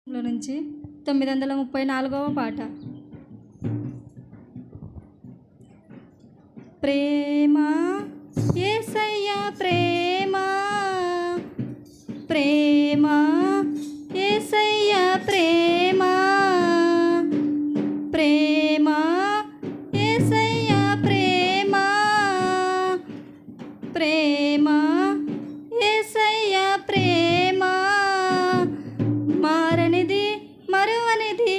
లో నుంచి 934వ పాట. ప్రేమ యేసయ్య ప్రేమ, ప్రేమ యేసయ్య ప్రేమ, ప్రేమ యేసయ్య ప్రేమ, ప్రేమ యేసయ్య ప్రేమ. మారనిది మరువనిది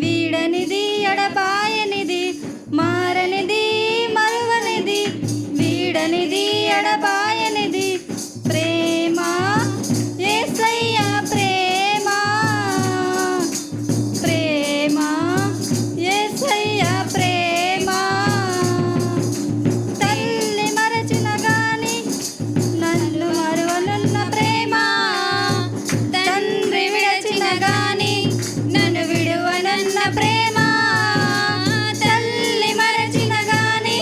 వీడనిది ఎడబాయనిది, మారనిది మరువనిది వీడనిది ఎడబాయనిది. ప్రేమ యేసయ్య ప్రేమ, ప్రేమ యేసయ్య ప్రేమ. తల్లి మరచిన గాని నన్ను మరువనున్న ప్రేమ, తండ్రి విడచిన గాని నన్ను విడువనన్న ప్రేమ. తల్లి మరచిన గాని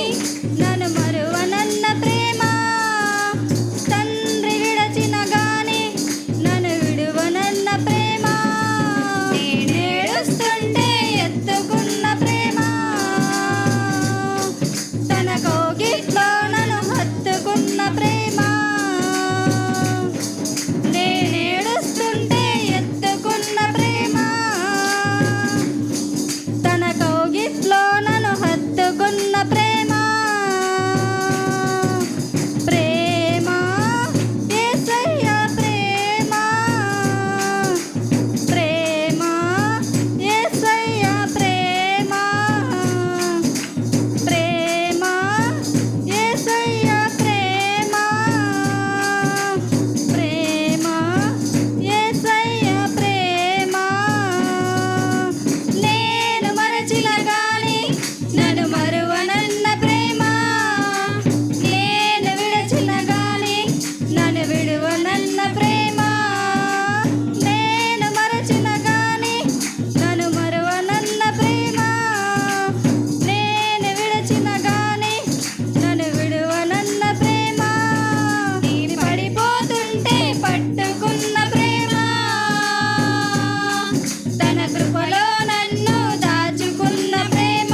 నన్ను మరువనన్న ప్రేమ, తండ్రి విడచిన గాని నన్ను విడువనన్న ప్రేమ. నేనేడుస్తుంటే ఎత్తుకున్న ప్రేమ, తన కౌగిట్లో నన్ను హత్తుకున్న ప్రేమ. నేనేడుస్తుంటే ఎత్తుకున్న ప్రేమ, తన కౌగిట్లో నన్ను హత్తుకున్న ప్రేమ. ప్రేమ యేసయ్య ప్రేమ, ప్రేమ యేసయ్య ప్రేమ, ప్రేమ యేసయ్య ప్రేమ, ప్రేమ యేసయ్య ప్రేమ. నేను మరచిన గాని నన్ను మరువనన్న ప్రేమ, నేను విడచిన గాని నన్ను విడువనన్న ప్రేమ. నేను మరచిన గాని నన్ను మరువనన్న ప్రేమ, నేను విడచిన గాని నన్ను విడువనన్న ప్రేమ. నేను పడిపోతుంటే పట్టుకున్న ప్రేమ, తన కృపలో నన్ను దాచుకున్న ప్రేమ.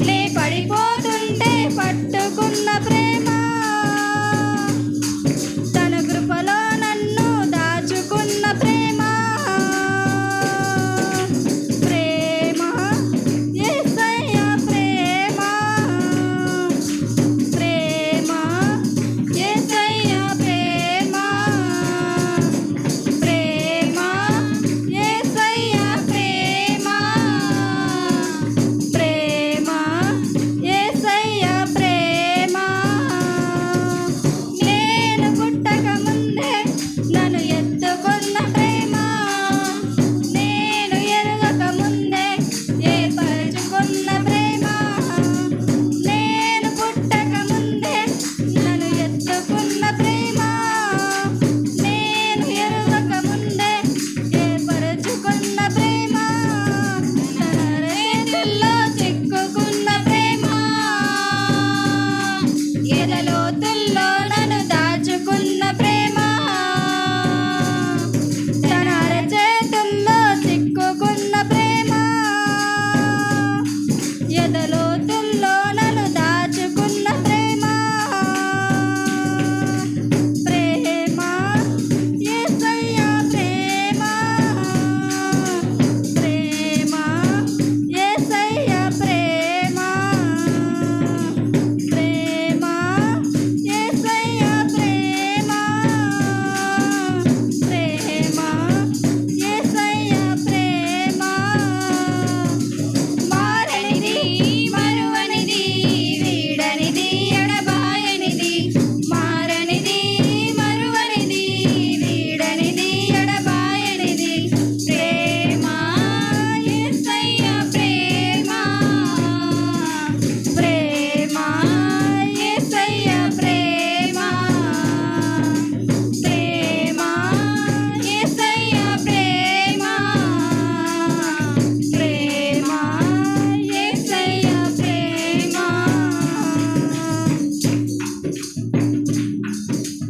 నే పడిపోతుంటే పట్టుకున్న ప్రేమ, తన కృపలో నన్ను దాచుకున్న ప్రేమ. ప్రేమ యేసయ్య ప్రేమ, ప్రేమ యేసయ్య ప్రేమ, ప్రేమ యేసయ్య ప్రేమ, ప్రేమ యేసయ్య ప్రేమ. నేను పుట్టక ముందే నన్ను ఎత్తుకున్న ప్రేమ,